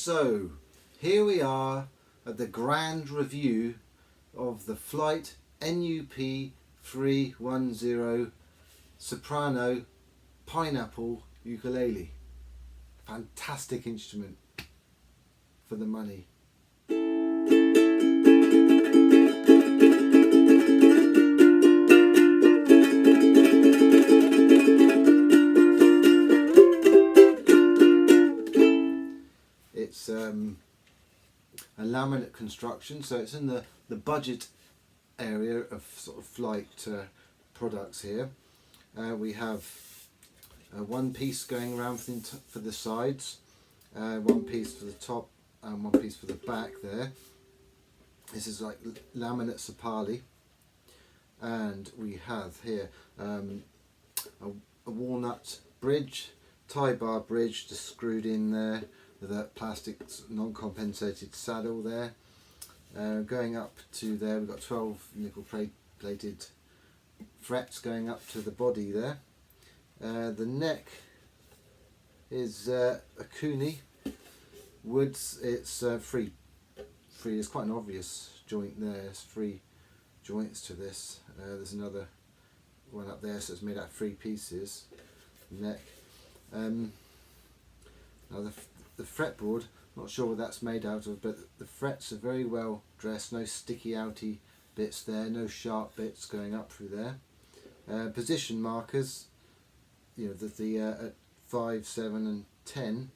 So here we are at the grand review of the Flight NUP310 Soprano Pineapple Ukulele. Fantastic instrument for the money. It's a laminate construction, so it's in the budget area of sort of Flight products here. We have one piece going around for the sides, one piece for the top and one piece for the back there. This is like laminate sapali, and we have here a walnut bridge, tie bar bridge just screwed in there with a plastic non-compensated saddle there. Going up to there we've got 12 nickel plated frets going up to the body there. The neck is a kuni woods. It's free. There's quite an obvious joint there. There's 3 joints to this. There's another one up there, so it's made out of 3 pieces. Neck. Now the fretboard, not sure what that's made out of, but the frets are very well dressed. No sticky outy bits there. No sharp bits going up through there. Position markers. You know, at 5, 7 and 10,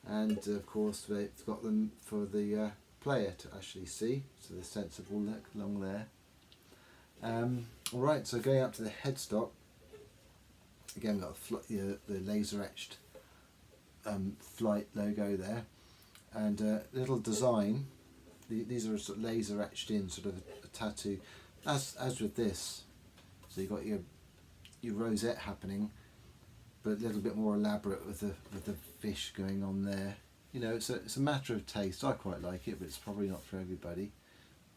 and of course they've got them for the player to actually see, so the sensible look along there. Alright, so going up to the headstock, again we've got the laser etched Flight logo there, and little design. These are sort of laser etched in, sort of a tattoo, as with this. So you've got your rosette happening, but a little bit more elaborate with the fish going on there. You know, it's a matter of taste. I quite like it, but it's probably not for everybody.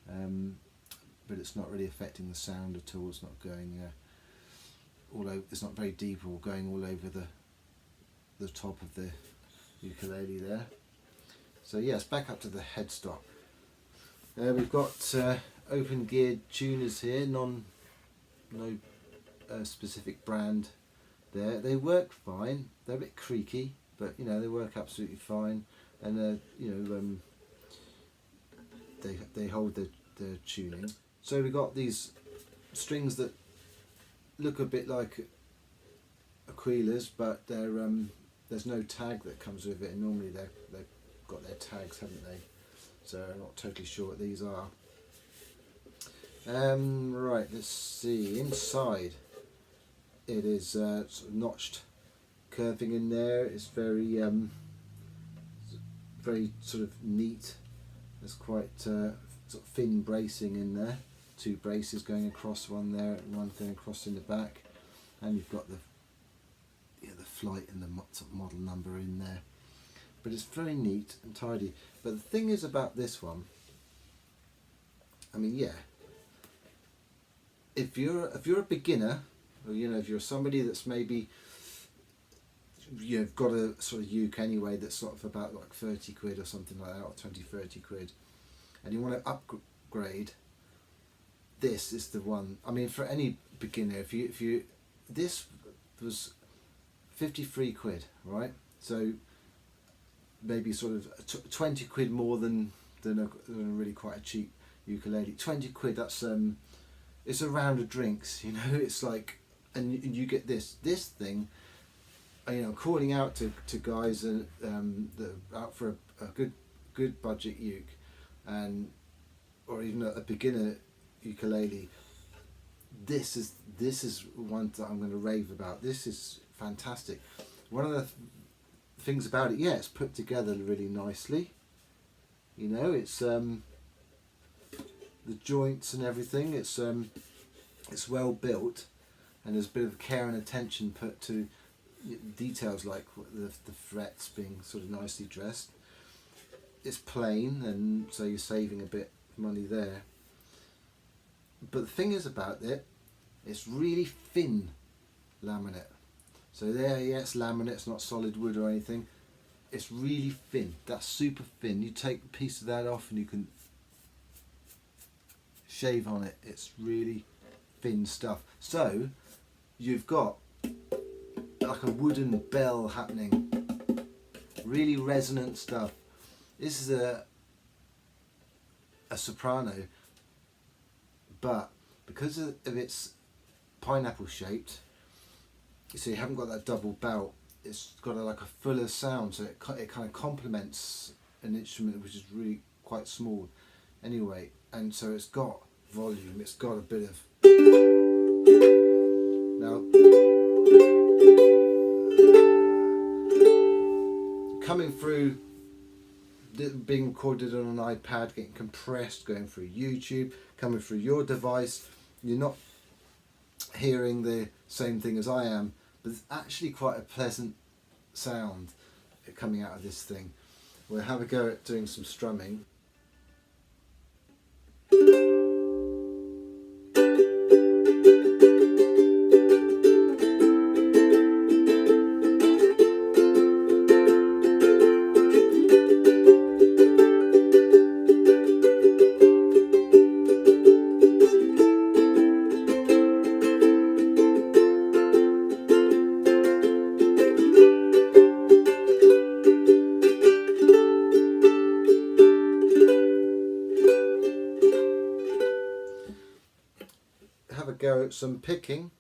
But it's not really affecting the sound at all. It's not going all over. It's not very deep or going all over the top of the ukulele there. So yes, back up to the headstock. We've got open geared tuners here. No specific brand. There, they work fine. They're a bit creaky, but you know they work absolutely fine, and you know they hold the tuning. So we've got these strings that look a bit like Aquila's, but they're there's no tag that comes with it. And normally they've got their tags, haven't they? So I'm not totally sure what these are. Right, let's see inside. It is sort of notched curving in there. It's very sort of neat. There's quite sort of thin bracing in there. 2 braces going across, one there and one going across in the back, and you've got the Flight and the sort of model number in there. But it's very neat and tidy. But the thing is about this one, I mean, yeah, if you're a beginner, or you know, if you're somebody that's maybe you've got a sort of uke anyway that's sort of about like 30 quid or something like that, or 20-30 quid, and you want to upgrade, this is the one. I mean, for any beginner, if you this was 53 quid, right? So maybe sort of 20 quid more than a really quite a cheap ukulele. 20 quid, that's it's a round of drinks, you know. It's like, and you get this thing, you know, calling out to guys that are out for a good budget uke, and or even a beginner ukulele. This is one that I'm going to rave about. This is fantastic. One of the things about it, yeah, it's put together really nicely. You know, it's the joints and everything. It's well built, and there's a bit of care and attention put to details like the frets being sort of nicely dressed. It's plain, and so you're saving a bit of money there. But the thing is about it, it's really thin laminate. So there, yeah, it's laminate, it's not solid wood or anything. it's really thin. That's super thin. You take a piece of that off and you can shave on it. It's really thin stuff. So you've got like a wooden bell happening. Really resonant stuff. This is a soprano, but because of its pineapple shaped, so you haven't got that double belt, it's got like a fuller sound, so it kind of complements an instrument which is really quite small anyway, and so it's got volume, it's got a bit of, now coming through, being recorded on an iPad, getting compressed, going through YouTube, coming through your device, you're not hearing the same thing as I am, but it's actually quite a pleasant sound coming out of this thing. We'll have a go at doing some strumming. Have a go at some picking.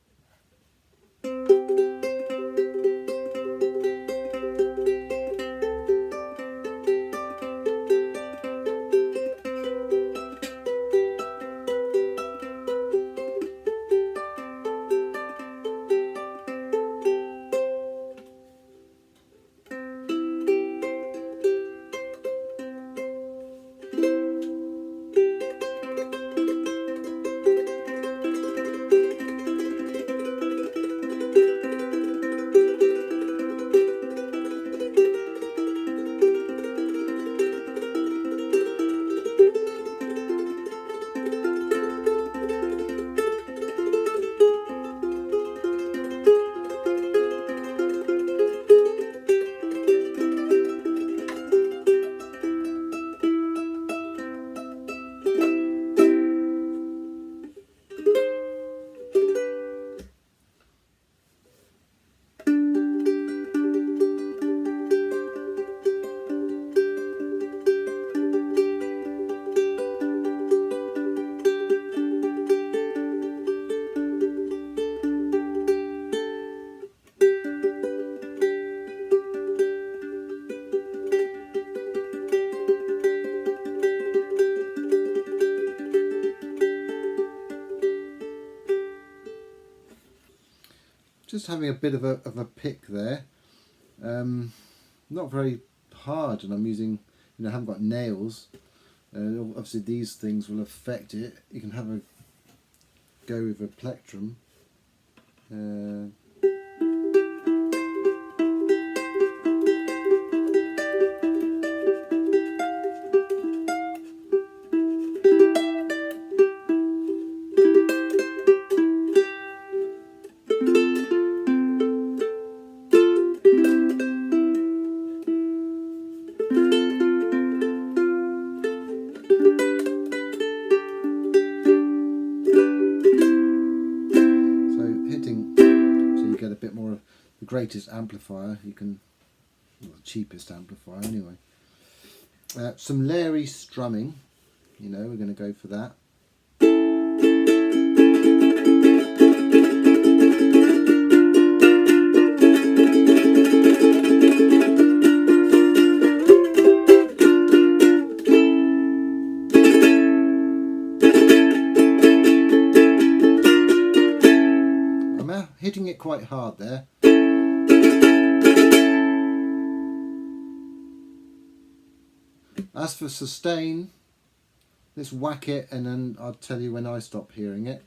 Just having a bit of a pick there, not very hard, and I'm using, I haven't got nails, obviously these things will affect it. You can have a go with a plectrum. Greatest amplifier you can, well, the cheapest amplifier anyway. Some Larry strumming, we're going to go for that. I'm hitting it quite hard there. As for sustain, let's whack it and then I'll tell you when I stop hearing it.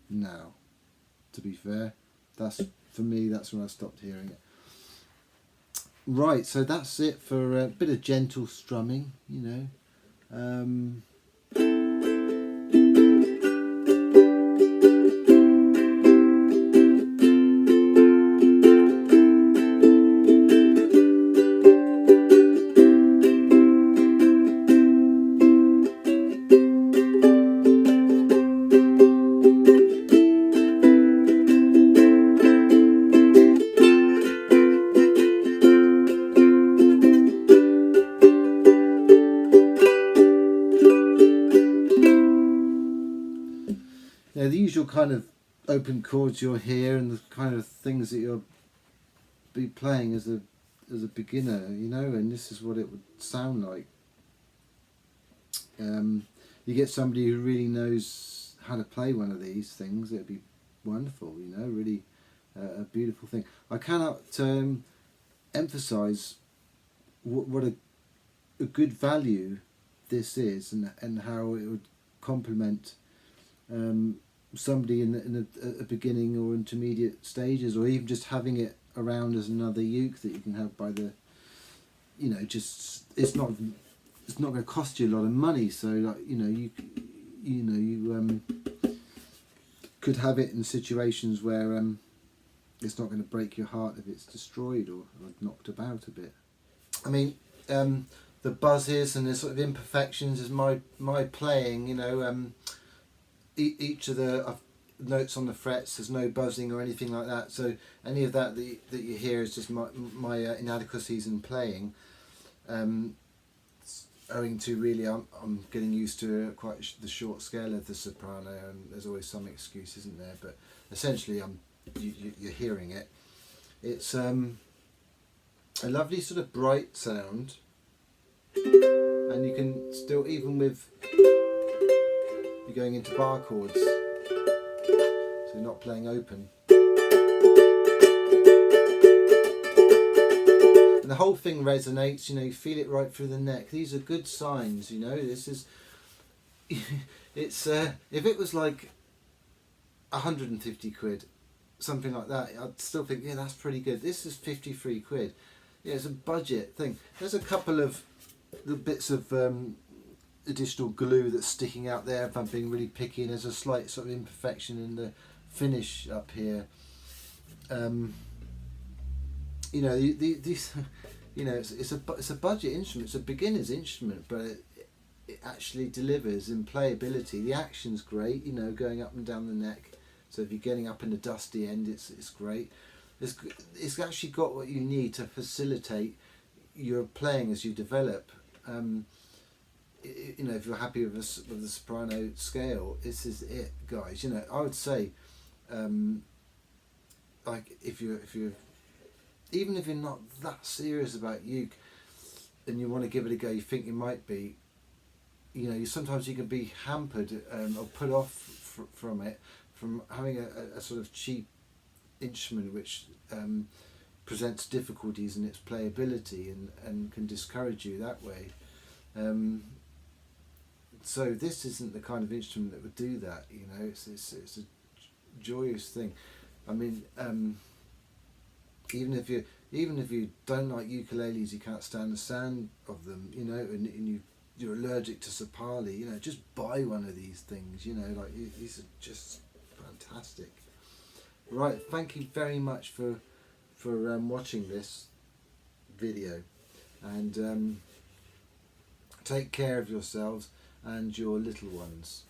Now, to be fair, for me that's when I stopped hearing it. Right, so that's it for a bit of gentle strumming, usual kind of open chords you'll hear, and the kind of things that you'll be playing as a beginner, you know, and this is what it would sound like. You get somebody who really knows how to play one of these things, it'd be wonderful, you know, really a beautiful thing. I cannot emphasize what a good value this is, and how it would complement somebody in a beginning or intermediate stages, or even just having it around as another uke that you can have by the, you know, just it's not going to cost you a lot of money, so like, you know, you could have it in situations where it's not going to break your heart if it's destroyed or knocked about a bit. I mean, the buzzes and the sort of imperfections is my playing, you know. Each of the notes on the frets, there's no buzzing or anything like that, so any of that that you hear is just my inadequacies in playing, owing to really I'm getting used to quite the short scale of the soprano, and there's always some excuse, isn't there, but essentially you're hearing it. It's a lovely sort of bright sound, and you can still, even with you're going into bar chords, so you're not playing open. And the whole thing resonates, you know, you feel it right through the neck. These are good signs, you know. This is, it's, if it was like 150 quid, something like that, I'd still think, yeah, that's pretty good. This is 53 quid. Yeah, it's a budget thing. There's a couple of the bits of additional glue that's sticking out there if I'm being really picky, and there's a slight sort of imperfection in the finish up here. You know, these, you know, it's a budget instrument, it's a beginner's instrument, but it actually delivers in playability. The action's great, you know, going up and down the neck, so if you're getting up in the dusty end, it's great. It's actually got what you need to facilitate your playing as you develop. You know, if you're happy with the soprano scale, this is it, guys. You know, I would say, like if you're even if you're not that serious about uke and you want to give it a go, you think you might be, you know, sometimes you can be hampered or put off from it, from having a sort of cheap instrument which presents difficulties in its playability and can discourage you that way. So this isn't the kind of instrument that would do that, you know. It's a joyous thing. I mean, even if you don't like ukuleles, you can't stand the sound of them, you know, and you're allergic to sapali, you know, just buy one of these things, you know, like these are just fantastic. Right, thank you very much for watching this video, and take care of yourselves and your little ones.